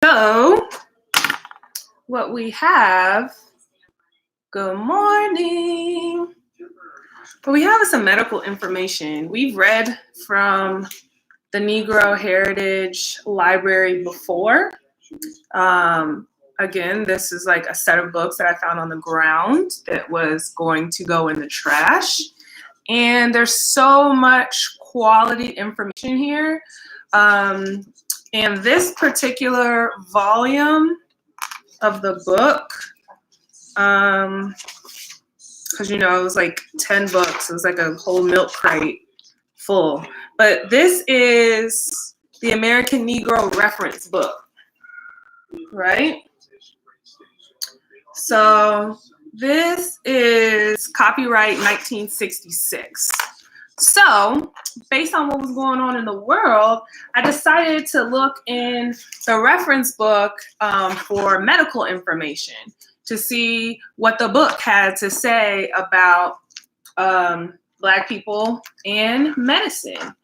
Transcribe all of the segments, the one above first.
So what we have, good morning. What we have is some medical information. We've read from the Negro Heritage Library before. Again, this is like a set of books that I found on the ground that was going to go in the trash. And there's so much quality information here. And this particular volume of the book, because it was like 10 books. It was like a whole milk crate full. But this is the American Negro Reference Book, right? So this is copyright 1966. So based on what was going on in the world, I decided to look in the reference book for medical information to see what the book had to say about Black people and medicine.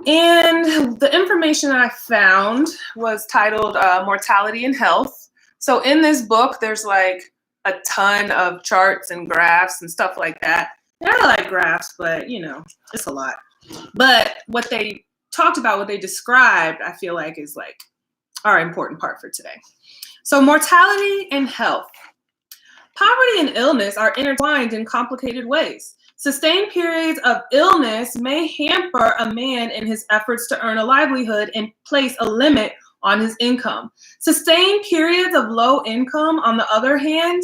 And the information that I found was titled Mortality and Health. So in this book, there's like a ton of charts and graphs and stuff like that. And I like graphs, but it's a lot. But what they talked about, what they described, I feel like is like our important part for today. So mortality and health. Poverty and illness are intertwined in complicated ways. Sustained periods of illness may hamper a man in his efforts to earn a livelihood and place a limit on his income. Sustained periods of low income, on the other hand,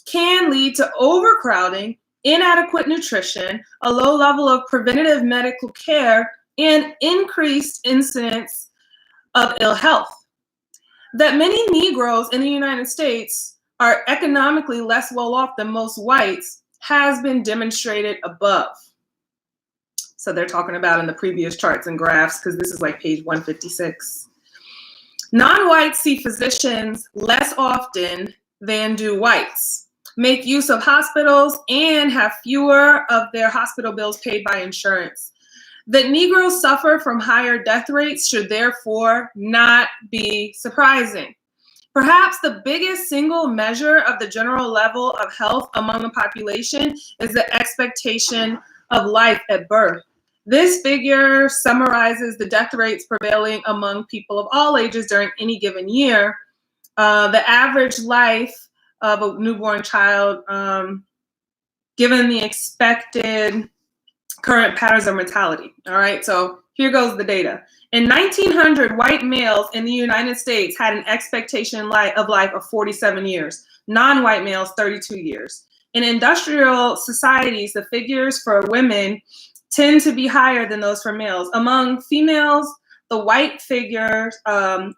can lead to overcrowding, inadequate nutrition, a low level of preventative medical care, and increased incidence of ill health. That many Negroes in the United States are economically less well off than most whites has been demonstrated above. So they're talking about in the previous charts and graphs, because this is like page 156. Non-whites see physicians less often than do whites, make use of hospitals, and have fewer of their hospital bills paid by insurance. That Negroes suffer from higher death rates should therefore not be surprising. Perhaps the biggest single measure of the general level of health among the population is the expectation of life at birth. This figure summarizes the death rates prevailing among people of all ages during any given year. The average life of a newborn child, given the expected current patterns of mortality. All right, so here goes the data. In 1900, white males in the United States had an expectation of life of 47 years, non-white males 32 years. In industrial societies, the figures for women tend to be higher than those for males. Among females, the white figure,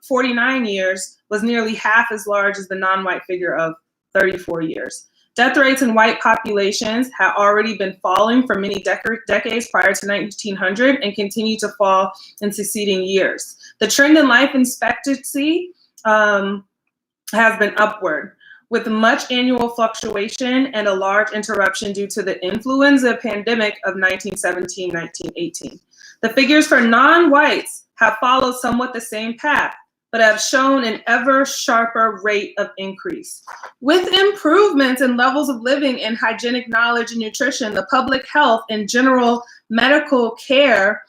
49 years, was nearly half as large as the non-white figure of 34 years. Death rates in white populations had already been falling for many decades prior to 1900 and continue to fall in succeeding years. The trend in life expectancy has been upward, with much annual fluctuation and a large interruption due to the influenza pandemic of 1917-1918. The figures for non-whites have followed somewhat the same path, but have shown an ever sharper rate of increase. With improvements in levels of living and hygienic knowledge and nutrition, the public health and general medical care,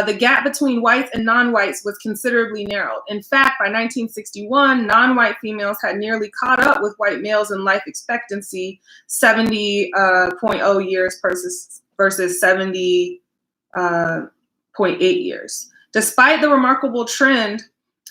the gap between whites and non-whites was considerably narrowed. In fact, by 1961, non-white females had nearly caught up with white males in life expectancy, 70.0 years versus 70.8 years. Despite the remarkable trend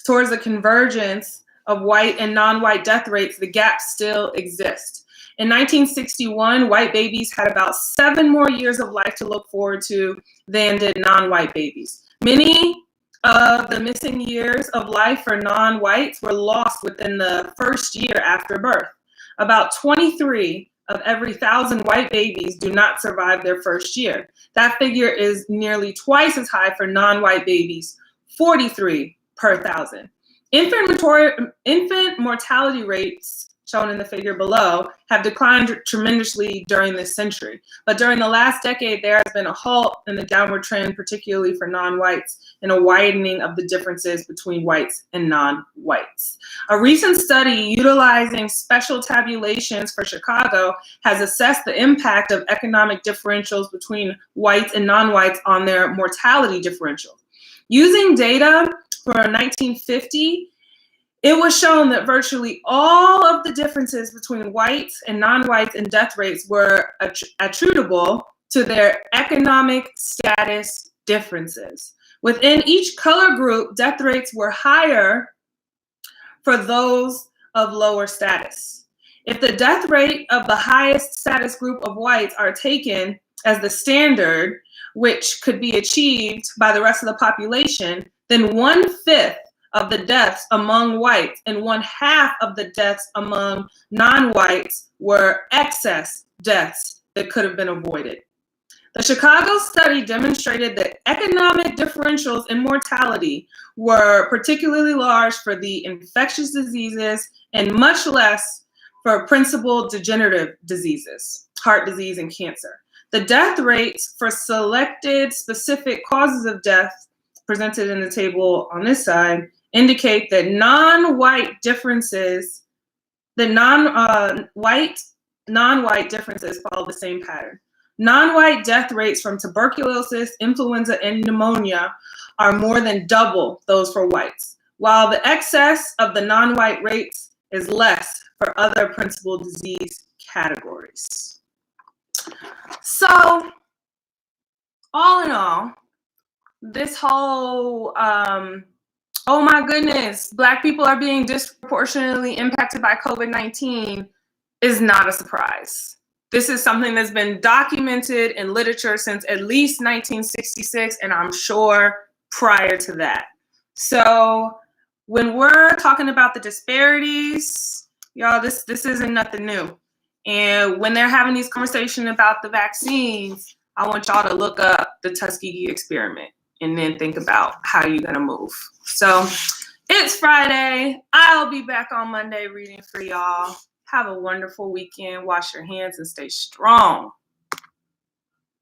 towards the convergence of white and non-white death rates, the gap still exists. In 1961, white babies had about 7 more years of life to look forward to than did non-white babies. Many of the missing years of life for non-whites were lost within the first year after birth. About 23 of every 1,000 white babies do not survive their first year. That figure is nearly twice as high for non-white babies, 43 per 1,000. Infant mortality rates shown in the figure below, have declined tremendously during this century. But during the last decade, there has been a halt in the downward trend, particularly for non-whites, and a widening of the differences between whites and non-whites. A recent study utilizing special tabulations for Chicago has assessed the impact of economic differentials between whites and non-whites on their mortality differential. Using data for 1950, it was shown that virtually all of the differences between whites and non-whites in death rates were attributable to their economic status differences. Within each color group, death rates were higher for those of lower status. If the death rate of the highest status group of whites are taken as the standard, which could be achieved by the rest of the population, then 1/5 of the deaths among whites and 1/2 of the deaths among non-whites were excess deaths that could have been avoided. The Chicago study demonstrated that economic differentials in mortality were particularly large for the infectious diseases and much less for principal degenerative diseases, heart disease and cancer. The death rates for selected specific causes of death presented in the table on this side indicate that non-white differences follow the same pattern. Non-white death rates from tuberculosis, influenza, and pneumonia are more than double those for whites, while the excess of the non-white rates is less for other principal disease categories. So, all in all, this whole, oh my goodness, Black people are being disproportionately impacted by COVID-19 is not a surprise. This is something that's been documented in literature since at least 1966, and I'm sure prior to that. So when we're talking about the disparities, y'all, this isn't nothing new. And when they're having these conversations about the vaccines, I want y'all to look up the Tuskegee Experiment and then think about how you're gonna move. So it's Friday. I'll be back on Monday reading for y'all. Have a wonderful weekend. Wash your hands and stay strong.